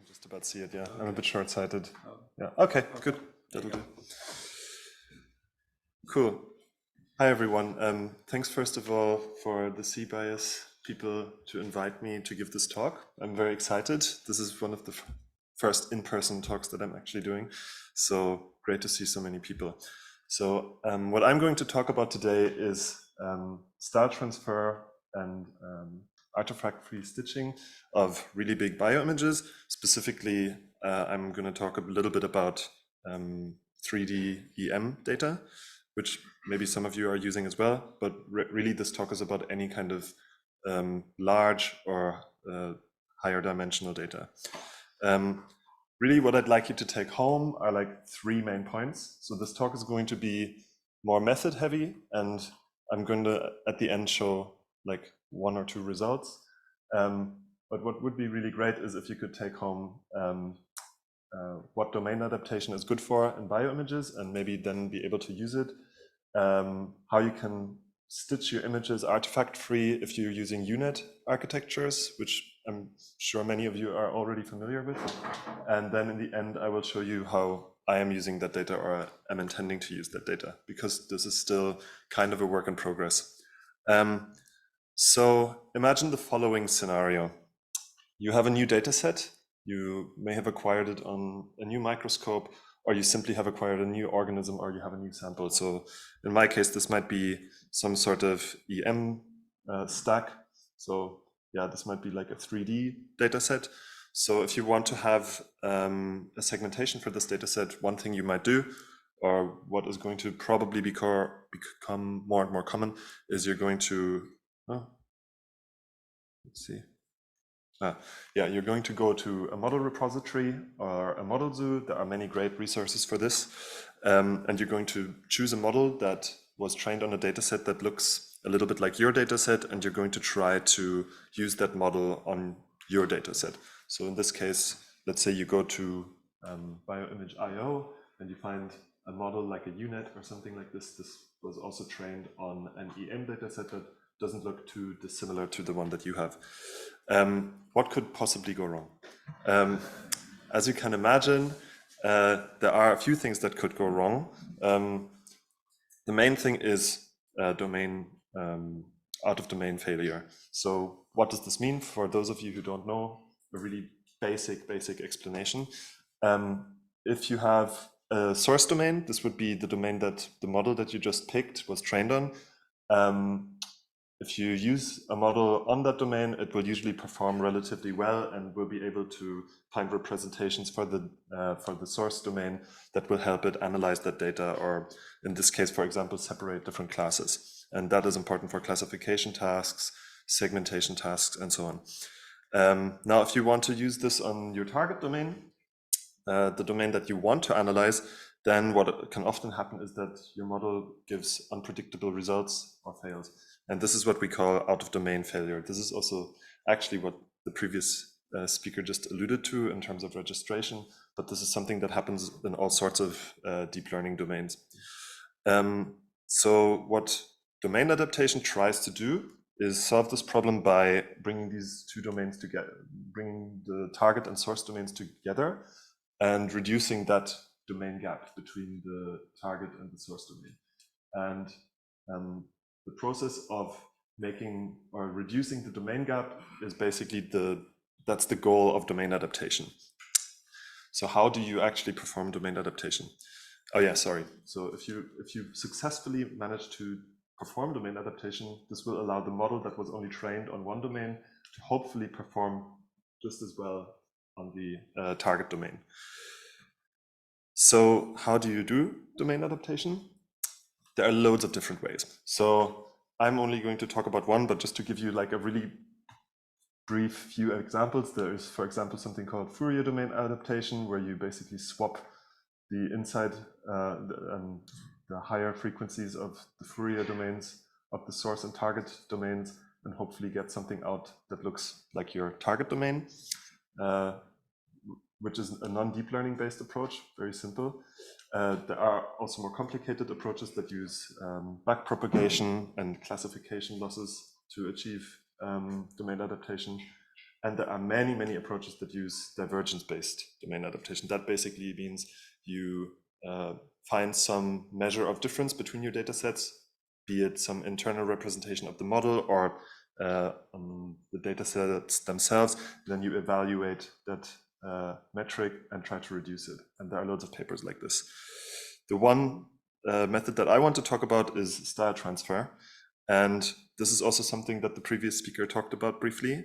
just about see it, yeah. Okay. I'm a bit short-sighted. Yeah, okay, good. That'll do. Cool. Hi, everyone. Thanks, first of all, for the CBIAS people to invite me to give this talk. I'm very excited. This is one of the first in-person talks that I'm actually doing. So great to see so many people. So what I'm going to talk about today is style transfer and artifact-free stitching of really big bioimages. Specifically, I'm going to talk a little bit about 3D EM data, which maybe some of you are using as well, but really this talk is about any kind of large or higher dimensional data. Really what I'd like you to take home are like 3 main points. So this talk is going to be more method heavy, and I'm going to at the end show like 1 or 2 results. But what would be really great is if you could take home what domain adaptation is good for in bioimages, and maybe then be able to use it. How you can stitch your images artifact-free if you're using UNet architectures, which I'm sure many of you are already familiar with. And then in the end, I will show you how I am using that data, or I'm intending to use that data, because this is still kind of a work in progress. So imagine the following scenario. You have a new data set. You may have acquired it on a new microscope, or you simply have acquired a new organism, or you have a new sample. So in my case, this might be some sort of EM stack. So yeah, this might be like a 3D data set. So if you want to have a segmentation for this data set, one thing you might do, or what is going to probably become more and more common, is you're going to, let's see. Yeah, you're going to go to a model repository or a model zoo. There are many great resources for this. And you're going to choose a model that was trained on a data set that looks a little bit like your data set, and you're going to try to use that model on your data set. So in this case, let's say you go to bioimage.io and you find a model like a UNet or something like this. This was also trained on an EM data set that doesn't look too dissimilar to the one that you have. What could possibly go wrong? As you can imagine, there are a few things that could go wrong. The main thing is domain out of domain failure. So what does this mean? For those of you who don't know, a really basic explanation. If you have a source domain, this would be the domain that the model that you just picked was trained on. If you use a model on that domain, it will usually perform relatively well and will be able to find representations for the source domain that will help it analyze that data, or in this case, for example, separate different classes. And that is important for classification tasks, segmentation tasks, and so on. Now, if you want to use this on your target domain, the domain that you want to analyze, then what can often happen is that your model gives unpredictable results or fails. And this is what we call out-of-domain failure. This is also actually what the previous speaker just alluded to in terms of registration, but this is something that happens in all sorts of deep learning domains. So what domain adaptation tries to do is solve this problem by bringing these 2 domains together, bringing the target and source domains together, and reducing that domain gap between the target and the source domain. And the process of making or reducing the domain gap is basically that's the goal of domain adaptation. So how do you actually perform domain adaptation? Oh yeah, sorry. So if you successfully manage to perform domain adaptation, this will allow the model that was only trained on one domain to hopefully perform just as well on the target domain. So how do you do domain adaptation? There are loads of different ways. So I'm only going to talk about one, but just to give you like a really brief few examples, there is, for example, something called Fourier domain adaptation, where you basically swap the inside, the higher frequencies of the Fourier domains of the source and target domains, and hopefully get something out that looks like your target domain, which is a non-deep learning based approach, very simple. There are also more complicated approaches that use backpropagation and classification losses to achieve domain adaptation. And there are many, many approaches that use divergence-based domain adaptation. That basically means you find some measure of difference between your data sets, be it some internal representation of the model or the data sets themselves. Then you evaluate that metric and try to reduce it. And there are loads of papers like this. The one method that I want to talk about is style transfer. And this is also something that the previous speaker talked about briefly.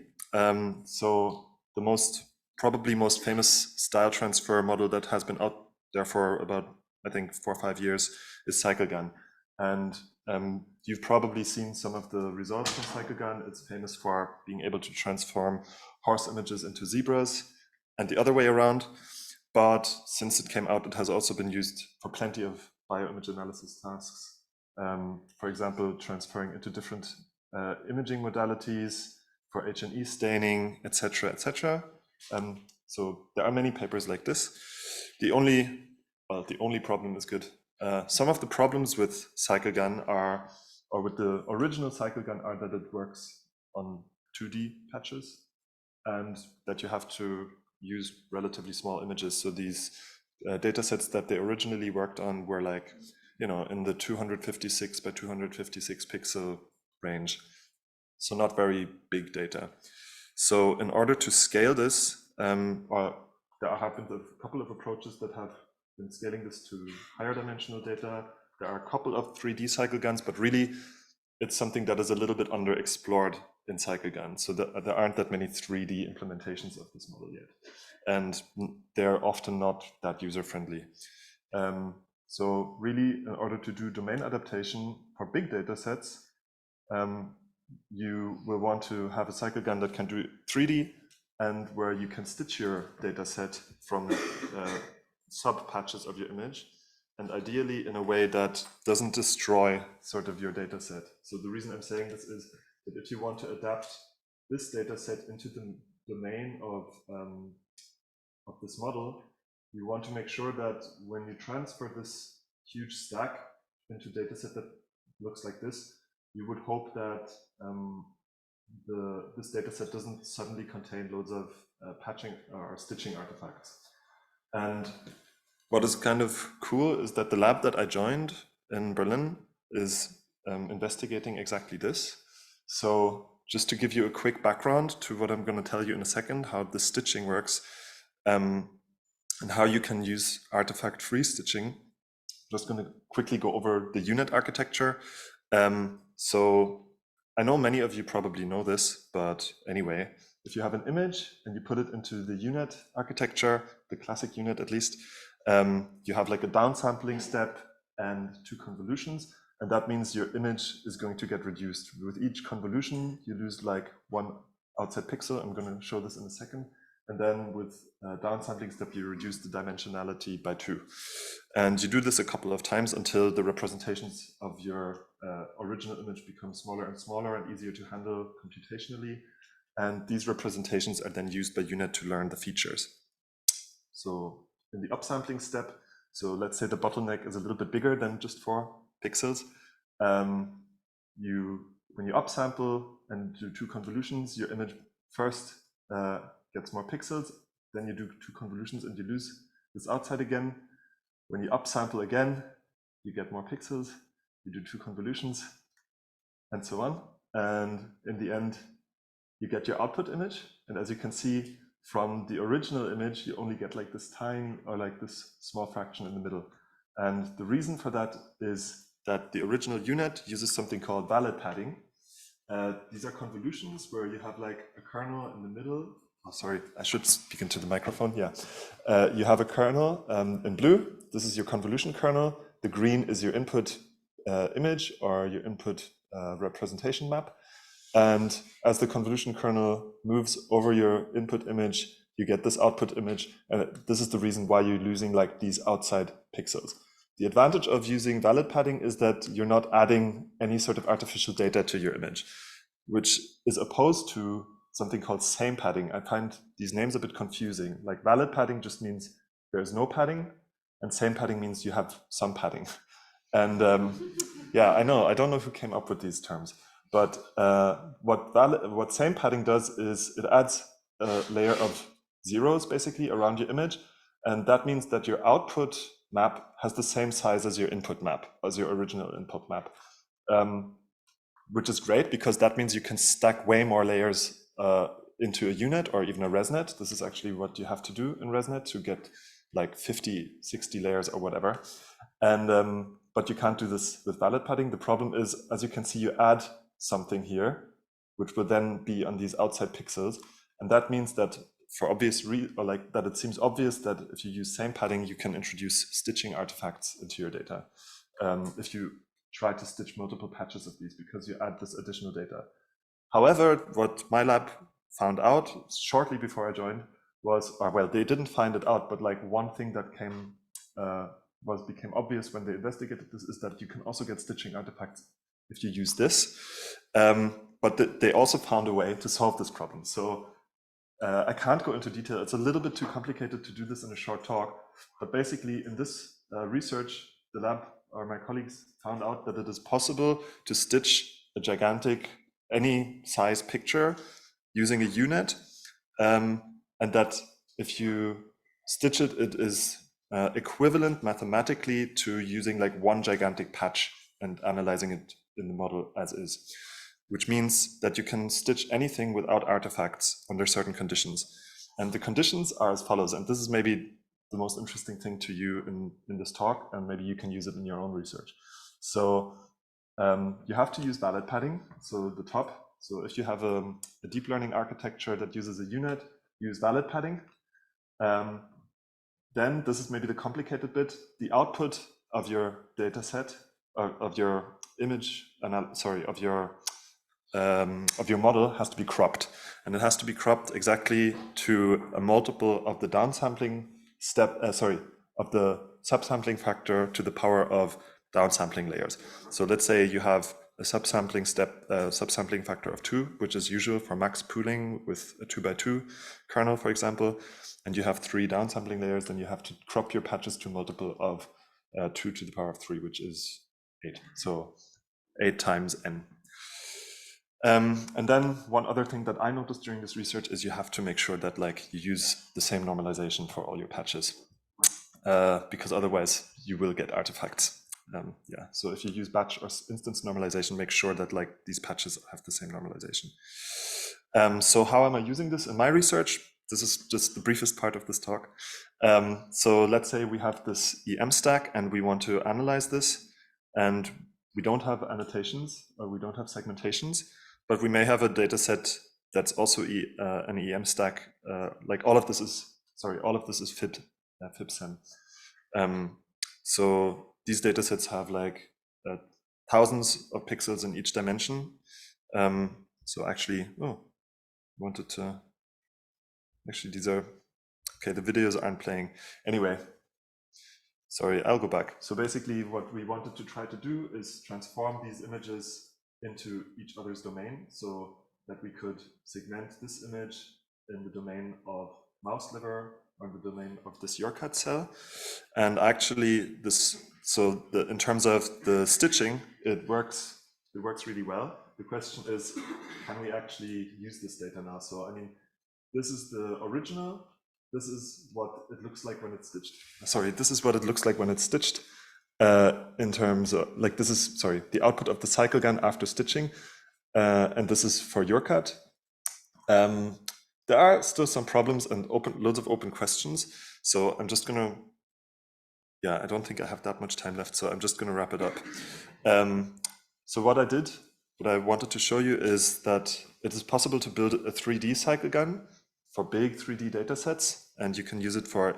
So the probably most famous style transfer model that has been out there for about, I think, 4 or 5 years is CycleGun. And you've probably seen some of the results from CycleGun. It's famous for being able to transform horse images into zebras and the other way around. But since it came out, it has also been used for plenty of bioimage analysis tasks. For example, transferring into different imaging modalities for H&E staining, etc., etc. So there are many papers like this. The only problem is good. Some of the problems with CycleGun are, or with the original CycleGun, are that it works on 2D patches and that you have to use relatively small images. So these data sets that they originally worked on were like, you know, in the 256 by 256 pixel range. So not very big data. So in order to scale this, there have been a couple of approaches that have been scaling this to higher dimensional data. There are a couple of 3D CycleGuns, but really it's something that is a little bit underexplored in CycleGun. So there aren't that many 3D implementations of this model yet. And they're often not that user-friendly. So really, in order to do domain adaptation for big data sets, you will want to have a CycleGun that can do 3D and where you can stitch your data set from sub patches of your image, and ideally in a way that doesn't destroy sort of your data set. So the reason I'm saying this is that if you want to adapt this data set into the domain of this model, you want to make sure that when you transfer this huge stack into a data set that looks like this, you would hope that this data set doesn't suddenly contain loads of patching or stitching artifacts. And what is kind of cool is that the lab that I joined in Berlin is investigating exactly this. So just to give you a quick background to what I'm going to tell you in a second, how the stitching works and how you can use artifact-free stitching. I'm just going to quickly go over the unit architecture. So I know many of you probably know this, but anyway, if you have an image and you put it into the unit architecture, the classic unit at least, you have like a downsampling step and 2 convolutions, and that means your image is going to get reduced. With each convolution, you lose like 1 outside pixel. I'm going to show this in a second. And then with downsampling step, you reduce the dimensionality by 2. And you do this a couple of times until the representations of your original image become smaller and smaller and easier to handle computationally. And these representations are then used by UNet to learn the features. So in the upsampling step, so let's say the bottleneck is a little bit bigger than just 4 pixels. When you upsample and do 2 convolutions, your image first gets more pixels, then you do 2 convolutions and you lose this outside again. When you upsample again, you get more pixels, you do 2 convolutions, and so on. And in the end, you get your output image. And as you can see from the original image, you only get like this tiny or like this small fraction in the middle. And the reason for that is that the original unit uses something called valid padding. These are convolutions where you have like a kernel in the middle. Oh, sorry, I should speak into the microphone. Yeah, you have a kernel in blue. This is your convolution kernel. The green is your input image or your input representation map. And as the convolution kernel moves over your input image, you get this output image. And this is the reason why you're losing like these outside pixels. The advantage of using valid padding is that you're not adding any sort of artificial data to your image, which is opposed to something called same padding. I find these names a bit confusing. Like valid padding just means there's no padding, and same padding means you have some padding. And yeah, I know, I don't know who came up with these terms, but what same padding does is it adds layer of zeros basically around your image. And that means that your output map has the same size as your input map, as your original input map, which is great because that means you can stack way more layers into a unit or even a ResNet. This is actually what you have to do in ResNet to get like 50, 60 layers or whatever. And but you can't do this with valid padding. The problem is, as you can see, you add something here, which will then be on these outside pixels. And that means that for obvious or like that it seems obvious that if you use same padding, you can introduce stitching artifacts into your data. If you try to stitch multiple patches of these because you add this additional data. However, what my lab found out shortly before I joined was, or well, they didn't find it out, but like one thing that became obvious when they investigated this is that you can also get stitching artifacts if you use this. But they also found a way to solve this problem. So I can't go into detail. It's a little bit too complicated to do this in a short talk. But basically, in this research, the lab or my colleagues found out that it is possible to stitch a gigantic, any size picture using a unit, and that if you stitch it, it is equivalent mathematically to using like one gigantic patch and analyzing it in the model as is, which means that you can stitch anything without artifacts under certain conditions. And the conditions are as follows, and this is maybe the most interesting thing to you in this talk, and maybe you can use it in your own research. So you have to use valid padding, so the top. So if you have a deep learning architecture that uses a unit, use valid padding. Then this is maybe the complicated bit. The output of your data set, of your image, of your model has to be cropped. And it has to be cropped exactly to a multiple of the downsampling step, of the subsampling factor to the power of downsampling layers. So let's say you have a subsampling factor of 2, which is usual for max pooling with a 2x2 kernel, for example, and you have 3 downsampling layers, then you have to crop your patches to a multiple of 2 to the power of 3, which is 8. So 8 times n. And then one other thing that I noticed during this research is you have to make sure that like you use the same normalization for all your patches, because otherwise you will get artifacts. Yeah, so if you use batch or instance normalization, make sure that like these patches have the same normalization. So how am I using this in my research? This is just the briefest part of this talk. So let's say we have this EM stack and we want to analyze this, and we don't have annotations or we don't have segmentations, but we may have a data set that's also an EM stack. Like all of this is FibSem. So these data sets have like thousands of pixels in each dimension. So actually, these are, okay, the videos aren't playing. Anyway, sorry, I'll go back. So basically what we wanted to try to do is transform these images into each other's domain so that we could segment this image in the domain of mouse liver or in the domain of this Yorkat cell. And actually in terms of the stitching, it works really well. The question is, can we actually use this data now? So I mean, this is the original. This is what it looks like when it's stitched. Sorry, this is what it looks like when it's stitched. In terms of like, this is, the output of the cycle gun after stitching. And this is for Yorkat. There are still some problems and loads of open questions. So I'm just gonna, I don't think I have that much time left, so I'm just gonna wrap it up. So what I wanted to show you is that it is possible to build a 3D cycle gun for big 3D data sets, and you can use it for,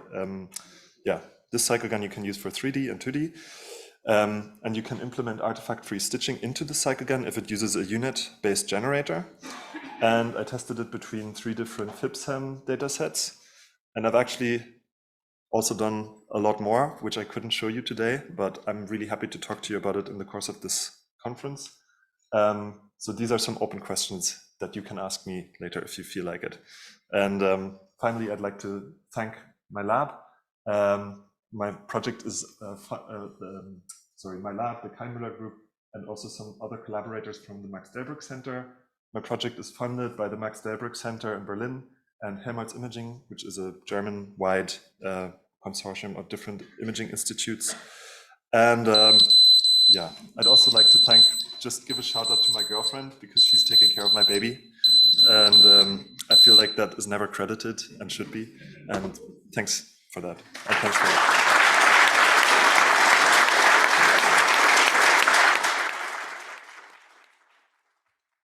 this cycle gun you can use for 3D and 2D. And you can implement artifact-free stitching into the cycle gun if it uses a unit-based generator. And I tested it between 3 different FibSem data sets. And I've actually also done a lot more, which I couldn't show you today, but I'm really happy to talk to you about it in the course of this conference. So these are some open questions that you can ask me later if you feel like it. And finally, I'd like to thank my lab. My project is, my lab, the Chamier group, and also some other collaborators from the Max Delbrück Center. My project is funded by the Max Delbrück Center in Berlin and Helmholtz Imaging, which is a German-wide consortium of different imaging institutes. And yeah, I'd also like to just give a shout out to my girlfriend, because she's taking care of my baby. And I feel like that is never credited and should be. And thanks for that. And thanks for that.